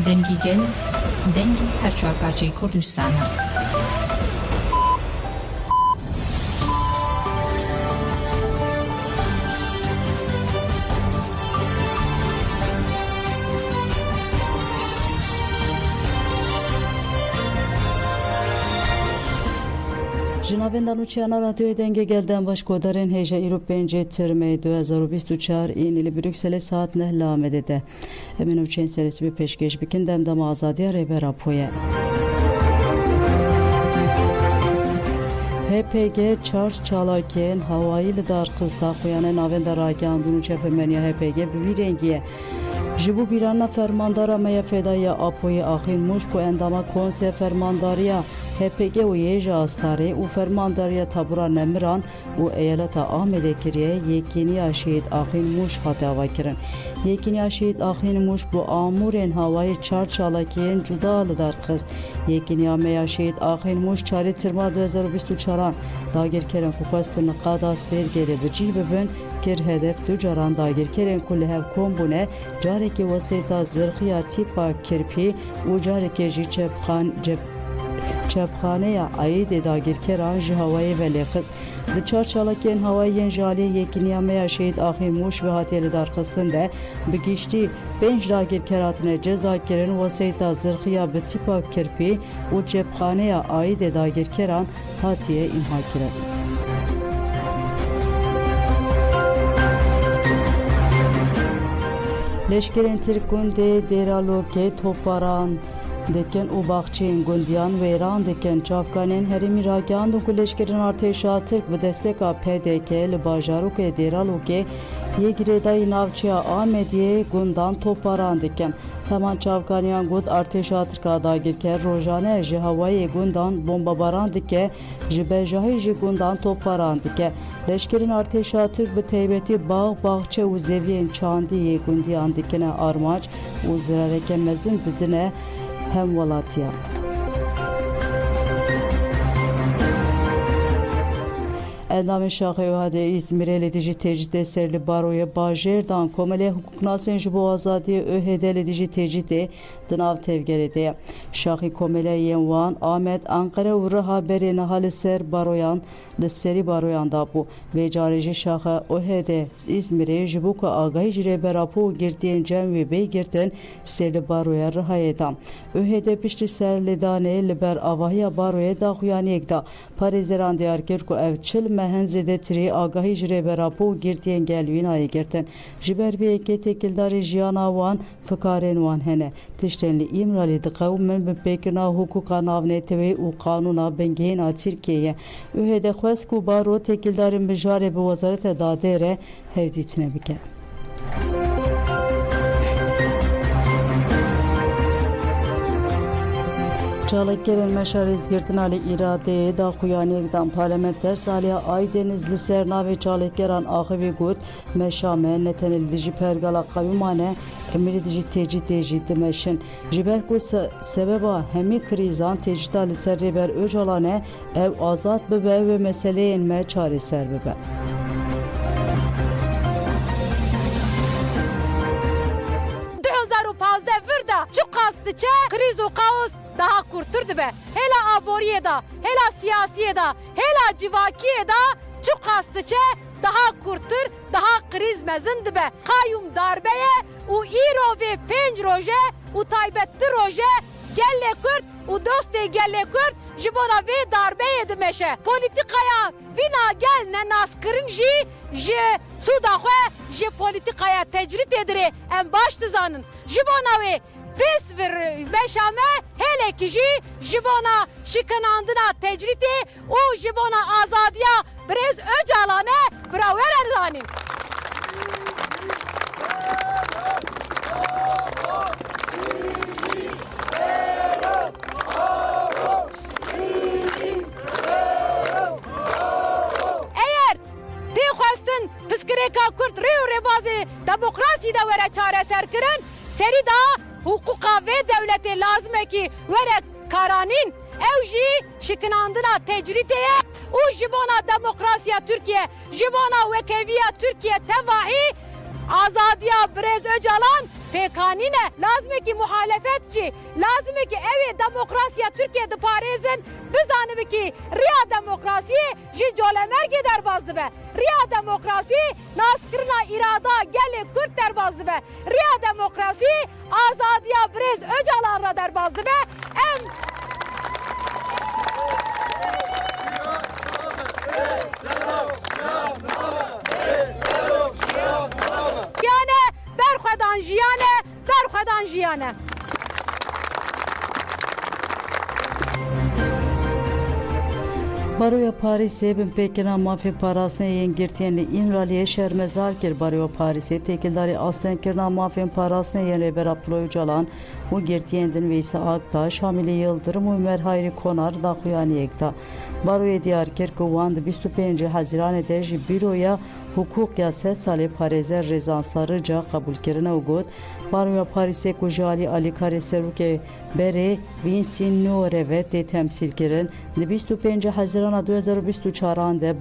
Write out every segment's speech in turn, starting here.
Dengi Gel, dengi her çar parçayı Kurdistan'a. Jinavenda Nuçiyana Radyoya Denge Gel'den başkodarên hêja îro pêncê Tirmê 2024 ên li Brükselê saat 9 Lamedê de. Em ê navçeyên serîsî bi pêşkêş bikin demdema azadiya rêbera Poyê. HPG çar çalakên hawayî li darxista xuyane navenda ragihandin û çepemeniya HPG bi vî rengî ji bo bîrana fermandara meya fêdaya Apoyê Axîn Mûş ku endama Konsey Fermandariya HPG û Yêja Astarê û Fermandariya Tabura Nemiran û Eyaleta Amedê kiriye Yekîniya Şehîd Axîn Mûş hate avakirin. Yekîniya Şehîd Axîn Mûş bu amûrên hawayî çar çalakiyên cuda li darxist. Yekîniya meya Şehîd Axîn Mûş çarê Tirma 2024 dagirkerên ku xwestin qada sêrgêrê bi cih bibin kir hedef tu caran dagirkerên ku li hev kom bûne carekê wesêta zirxiya tîpa kirpî û carekê jî çepxaneya Aîdê dagirkeran ji hawayê velêxist. Di çar çalakên hawayên ji aliyê Yekîniya meya Şehîd Axîn Mûş ve hatiye li darxistin de bi giştî 5 dagirker hatine ceza kirin wesêta zirxiya bi tîpa kirpî û çepxaneya Aîdê dagirkeran hatiye imha kirin. Leşkerên Tirk gundê Dêralokê toparan dikin û baxçeyên gundiyan wêran dikin. Çavkanên herêmî ragihandin ku leşkerên artêşa Tirk bi desteka PDK li bajarokê Dêralokê yê girêdayî navçeya Amediyê gundan toparan dikin. Heman çavkaniyan gund artêşa Tirka dagirker rojane ji hawayê gundan bombabaran dike ji bejahî jî gundan toparan dike. Leşkerên artêşa Tirk bi taybetî bağ, baxçe û zeviyên çandiyê gundiyan dikine armac û zirareke mezin didine hem welatiya. Endamên şaxê Ohadê İzmîrê li dijî tecdîdê ser li baroya bajêrdan Komelê hukuknasên ji bo azadiyê ÖHD li dijî tecdîdê di nav tevgerê de ye. Şaxî Komeleyên wan Amed, Ankara û Riha berê niha li ser baroyan li serî baroyan dabû. Vê carê jî şaxa OHD İzmîrê ji bo ku agahî ji rêbera po û girtiyên cem wê bê girtin ser li baroya Rihayê da. ÖHD piştî ser lêdanê li ber avahiya baroyê daxuyaniyek da parêzeran diyar kir ku ev çil mehen zêdetirî agahî ji rêbera po û girtiyên gelwînayê girtin. Ji ber vê yekê têkildarê jiyana wan fikarên wan hene. Tiştên li İmralê diqewmin bi pêkirina hukuka navnetewê û qanûna bingehîna Tirkiyeyê. ÖHD xwest ku baro têkildarên bijarê bi Wezareta Dadê re hevdîtine bike. Çalakkerên meşarîzgirtina li îradeyê daxuyaniyekdan parlamenter saliya Aydeniz li ser navê çalakkeran axivî got meşa me ne tenê li dijî pergala qewîman e emirî dijî tecdîdê jî dimeşin. Ji ber ku sebeba hemî krîzan tecdîda li ser rêber Öcalan e ew azad bibe ve meseleyên me çarêser bibe. Çu qastı çe kriz û kaos daha kurtur dibe. Hela aboriyê da, hela siyasiyê da, hela civakiyê da çu qastı çe daha kurtur, daha kriz mezin dibe. Kayyum darbeye û îro vê 5 roje û taybettir roje gellê Kurd û dostê gellê Kurd ji bona vê darbeyê dimeşe. Polîtikaya vîna gel ne naskirin jî ji sûda xwe ji polîtikaya tecrid edirê em baş dizanin. Ji bona wê pes veşame helekî jî ji bona şikinandina tecridê û ji bona azadiya Birêz Öcalanê birawere dizanin. Eğer tê xwestin piskirêka Kurd rê û rêbazê demokrasî de were çareser kirin serî da hukuka ve devlete lazım ki vere karanin ev jî şikinandina tecrideye û ji bona demokrasiya Türkiye ji bona wekeviya Türkiye tevahî azadiya Birêz Öcalan Fekanine lazım ki muhalefetçi, lazım ki evi demokrasiya Türkiye'de Paris'in bizanım ki riya demokrasi ji colemerge derbazdı be. Riya demokrasi naskırına irada gelin Kürt derbazdı be. Riya demokrasi azadiya brez öcalarla derbazdı be. Yani berxwedan jiyane, berxwedan jiyane. Baroya Paris'e bin Pekin'a mafya parasını yengirtiyenli İmrali'ye şermezar kir Baroya Paris'e tekildari aslen kirna mafya parasını yen Reber Abdullah Öcalan u girtiyendin Veysa Aktaş Hamile Yıldırım Ömer Hayri Konar da Kuyani Ekta Baroya Diyarkir Kıvandı 25 Haziran'da Büroya hukuk ya 3 salı Paris'e rezan sarıca kabul kirine ugut Baroya Paris'e Kujali Ali Kare Seruke Bere Vinsin Nurevet temsil kirin 25 Haziran 2024'de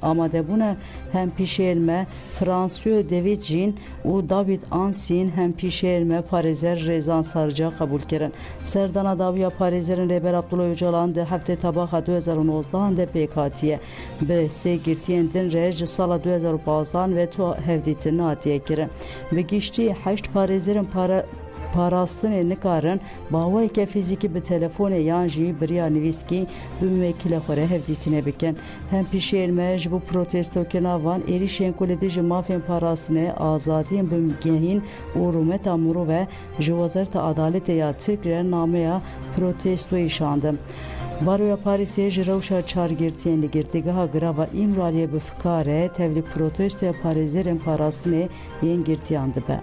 amade buna hem pişelme Fransıyor David Jean u David Ansin hem pişelme Paris'e rezan sarıca kabul kirin Serdana Davya Paris'in Reber Abdullah Öcalan de hafte tabaha 2019'da PKT'ye be segirtiyendin rej sala 2015'dan ve to hevditin atiye kirin ve geçti 8 Paris'in parastın nikarin bawa ke fiziki bir telefone yanji biriya niviski bir müvekkile xore hevditine biken hem pişelmej bu protesto kenavan erişen koledici mafya parasını azadiyen bümgehin urumet amuru ve jivazarta adalete ya Türkler namaya protesto işandı. Baroya Paris'e jiravşa çargirtiyenli girtigaha grava İmraliye bir fikare tevli protesto Paris'in parasını yengirtiyandı be.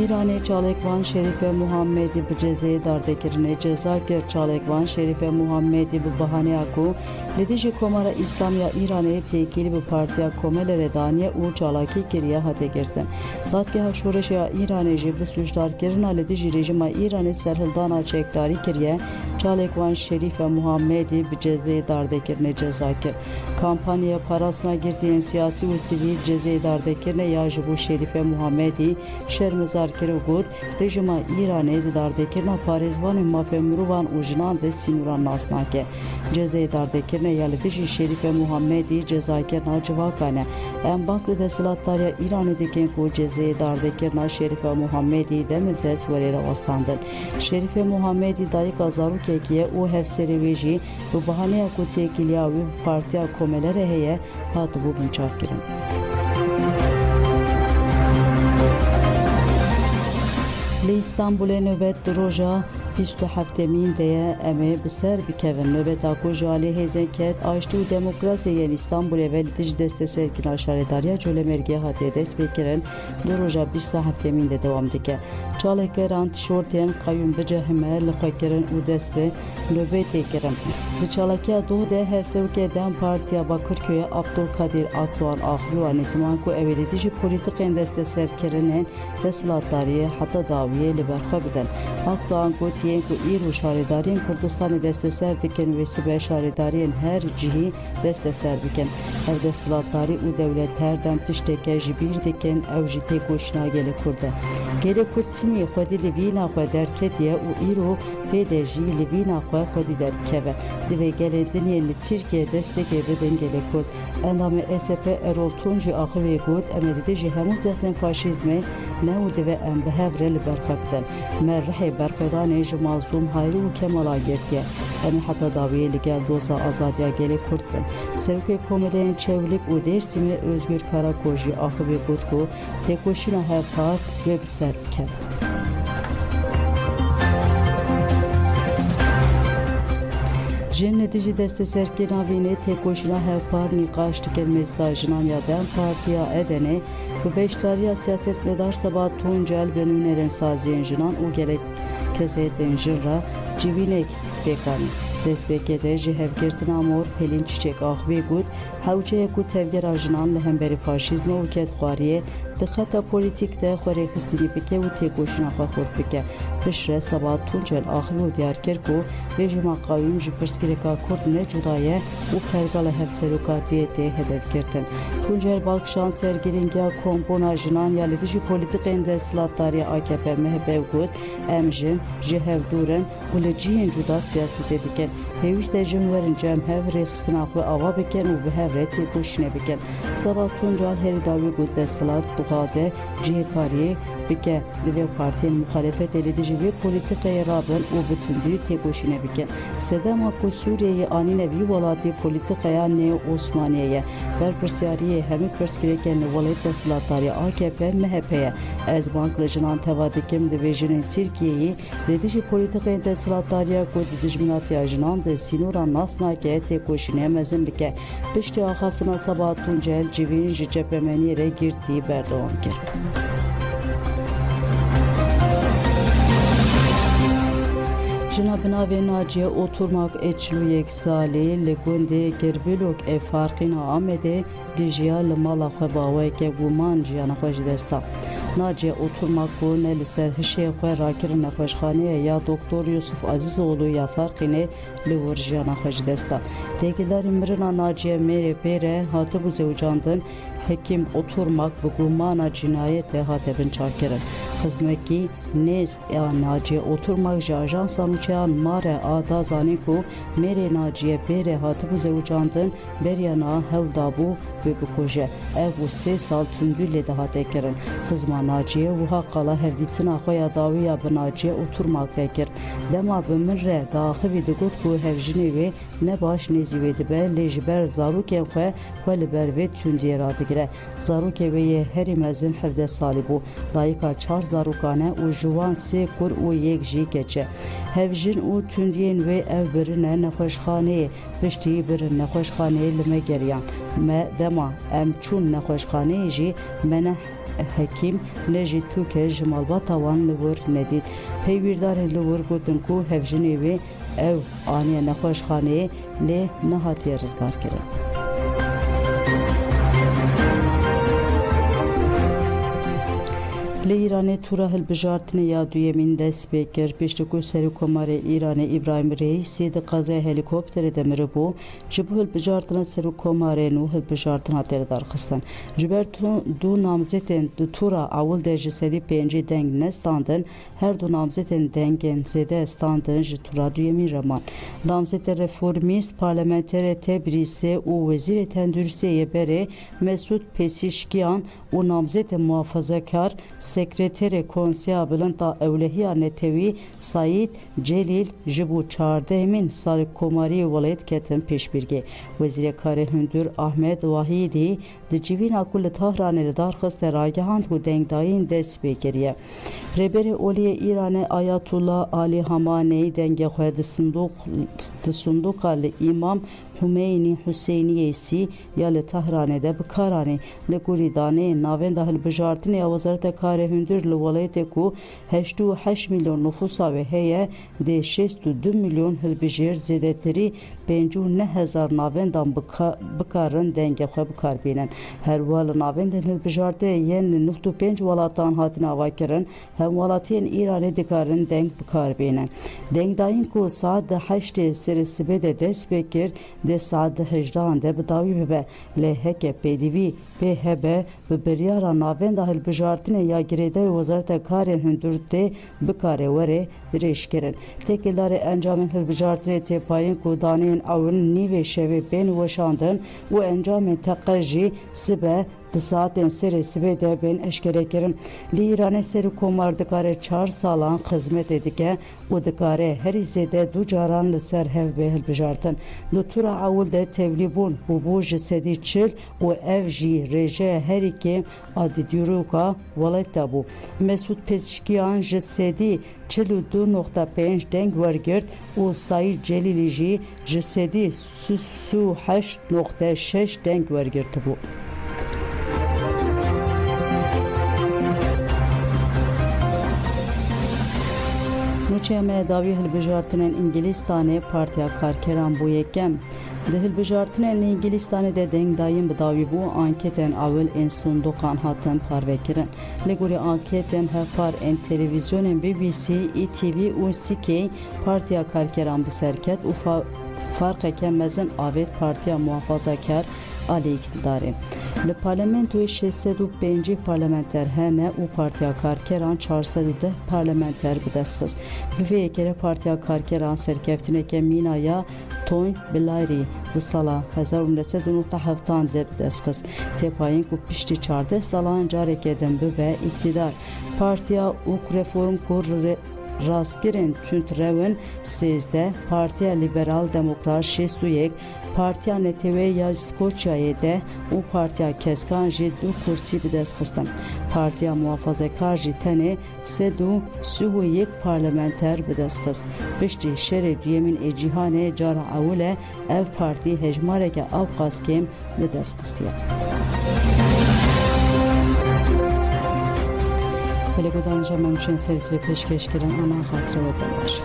İran'e Çalekvan Şerife Muhammedi bu cezayı dardekirine cezakir Çalekvan Şerife Muhammedi bu bahane aku Lidiji Komara İslamya İran'e tekili bu partiya komelere daniye u çalaki kiriye hate girtin. Datgeha şureşya İran'e jibu suçlar kirina Lidiji rejima İran'e serhildana çekdari kiriye Çalekvan Şerife Muhammedi bu cezayı dardekirine cezakir. Kampanya parasına girdiğin siyasi ve sivil cezayı dardekirine ya jibu Şerife Muhammedi şermezar Kirugud rejima İran'e dardekirna Parizvan mafya muruvan ujinan de sinuran nasnake cezayı dardekirne yalidişi Şerife Muhammedi cezakirna civakane en baklı desilattarya İran'edeki ku cezayı dardekirna Şerife Muhammedi demil tesverere vastandır. Şerife Muhammedi dayık azaru kekiye u hefseri veji bu bahaneye ku tekiliya ve partiya komelere heye hatı bu bunçakirin. Li İstanbul'e nöbet roja 27 deye eme biser bikevin nöbet aku jali hezeket açtı demokrasi yen İstanbul'e ve litici deste serkin aşaretariya çöle mergiye hatiye dest bekiren roja 27 de devam dike. Çalekeran tişorten kayyum becehime likakirin u dest be nöbet ekirin. Çalakiya doğuda hevsevkeden partiya Bakırköy'e Abdülkadir Akdoğan Ahluan Nesimanku evelitici politik endeste serkirinin deslatariye hatta daviye liberka biden. Akdoğan Gotiyen ku İru şaridariyen Kurdistan'ı deste serdiken ve Sibe şaridariyen her cihi deste serdiken. Ev deslatari u devlet her dem tişteke jibir diken ev jite koşuna gele kurda. Gele kurtimi xwedi livina xwe derketiye u İru pedeji livina xwe xwedi derkeve. Dive gele diniyeli Türkiye destek ebeden gele kod. Endame SP Erol Tunci akı ve god emelide jihemu zehten faşizme ne u dive embehevre li berkabden. Merrehe berkadane mazlum hayri u kemala gertiye. Emi hatta daviye li gel dosa azadiya gele kod ben. Sevke komeleyen çevlik u dersime Özgür Karakoji akı ve god ko tekoşina hepar ve biser biken. Netici deste serkina vine tekoşina hevpar nikaş tikel mesajına yadan partiya edene bu beştariya siyaset medar sabah Tuncel benüneren saziyen jinan u gerek keseten jirra civinek bekani. Desbekede jihevgirtin amor pelin çiçek ahve gud havçeye ku tevger ajinan lehemberi faşizme u ket xwariye دخطا پولیتیک ده خوری خستنی بکه و تیگوشنا خورد بکه بشره سبات تونجل آخوی و دیار کرکو رژیم قایم جپرسکیلکا کرد نه جدایه و پرگال هفسروکاتیه ده هدف کردن تونجل بالکشان سرگیرینگیا کمبونا جنان یا لدیجی پولیتیقین ده سلطداری AKP MHP گود امجن جهو دورن و لجیین جدا سیاست دیکن هیویست جمهورن جمهه ریخستنا خو آوا بکن و به هفره تیگوشنه بکن سبات تونجل هری داوی گود ده سلط دغازه جه کاری بکه دوی پارتین مخالفت لدیجی و پولیتیقی رابن و بتندوی تیگوشنه بکن سدما کو سوریه آنی نوی ولاتی پولیتیقی نه عثمانیه بر پرسیاری همه پرسکریکن ولایت سلطداری AKP MHP از بانک لجنان توادکم دویژن ترکیه لدیجی پولیتیقی ده سلطداری کو دجمناتی جنان ده سینورا ناسنا که تیگوشنه مزن بکه پشتی آخافتنا سباتون جل جوین جپمنی ره گیرتی بردوام کرد جناب ناوی ناجیه oturmak eçlu yeksali legünde gerbelok farqin amede dijia lamala xebaway ke guman jiyana xoş desta ناجیه oturmak bu ne liser hişe xwe rakir nexweşxaneye ya doktor Yusuf Azizoğlu ya farqine li jiyana xoş desta tekiler mirina naciye mere pere hatı bu zevcandın hekim oturmak bu gumana cinayete hatebin çarkirin xizmeki nez ya naciye oturmak jajan sanuçayan mare ada zaniku mere naciye pere hatı bu zevcandın beryana hevdabu ve bukoje ev bu 3 sal tündülle daha tekirin xizma naciye ve hakkala hevditina xoya daviya bi naciye oturmak rekir dema bi mirre daxi vidigot ku hevjini ve ne baş nezi dibe lejber zaruken xwe liber ve tündiye radigire zaruke ve heri mezin hevde salibu dayika 4 zarukane u juvan se kur u yek ji keçe hevjin u tündiyen ve ev birine nexweşxaneye piştî bir nexweşxaneye lime geriyan me dema em çûn nexweşxaneye jî mene hekim neji Türkiye Jimalbata wan livur nedid peyvirdar livur gotin ku hevjini ve ev aniye nexweşxaneye le nehatiye rizgar kirin لی ایران تورا هلبجارتنی یا دویمین دست بکر پیشتکو سرکومار ایران ابراهیم رئیسی د قضای هلیکوپتر دمر بو جبو هلبجارتنا سرکومار نو هلبجارتنا تر درخستن جبر دو نامزتن دو تورا اول د جسدی پنجی دنگ نستاندن هر دو نامزتن دنگن زده استاندن ج تورا دویمین رمان نامزت رفورمیست پارلمانتر تبریزی او وزیر تندرستی بره مسعود پزشکیان او نامزت محافظه‌کار sekreteri konseya bilanta evlehiya netevi Said Celil jibu çardemin sarik komari velayet ketin peşbirge vezir kare hündür Ahmet Vahidi de civin akul Tahran'e darxast ragahand bu dengdayin des bekeriye reberi oliye İran'e Ayatullah Ali Hamanei denge xwed sunduk ali imam Hümeyni Hüseyiniyesi ya li Tahran'de bikarani li guridane navenda hilbijartini ya wezareta kare hündür li velayete ku 8 milyon nüfusa ve heye de 62 milyon hilbijir zedetiri 59,000 navendan bikarın denge xwe bikar bînin her wal navendan hilbijartê yên 95 welatan hatin avakirin hem welatiyên İranê dikarin deng bikar bînin dengdayîn ku saat 8 serisibe de dest bekir de saat 18 de bidawi be le heke pedivi PHB ve beryara navenda hilbijartine ya girede wezareta karên hündürde bikare were dirêjkirin tekilare encamên hilbijartê têpayên ku danên awin nîvê şevê bên weşandin û encamên teqe jî sibe di saatên serê sibê de bên eşkere kirin li Îranê serî komar dikare 4 salan xizmetê dike û dikare herî zêde du caran li ser hev bê hilbijartin li tura awil de tevlîbûn bû ji sedî çil û ev jî rêjeya herîkê adî dîroka welayeta bû Mesûd Pezeshkiyan ji sedî 42.5 deng wergirt û Said Celilî jî ji sedî 8.6 deng wergirtibû Nuçeme davi hilbijartinin İngilistanê Partiya Karkeran bû yekem Dihil bijartinên li Ingilistanê de deng dayên bi dawî bû anketên awil ên sindoqan hatin parvekirin. Li gorî anketên hevpar ên televizyonên BBC, ETV û SK Partiya Karkeran bi ser ket û farqeke mezin avêt Partiya Muhafazakar alî iktidarê. Li parlamentoyê 605 parlamenter hene û Partiya Karkeran 410 parlamenter bi dest xist. Bi vê yekê Partiya Karkeran serkeftineke mînaya Tony Blairî di sala 1997 de bi dest xist. Têpayîn ku piştî 14 salan carekê din bibe iktidar. Partiya û Reform ku rastgirên tund rewin 13, Partiya Liberal Demokrat 61, Partiya Netewê ya Skoçyayê de û Partiya Keskan jî 2 kursî bi dest xistin. Partiya Muhafazakar jî tenê 331 parlamenter bi dest xist. Piştî şerê duyemîn ê cîhanê cara ewil e ev partî hejmareke Awqaskêm bi dest xistiye. Pelegodan Cemal Şen servis ve peşkeşkirin ana hatırı ve baş.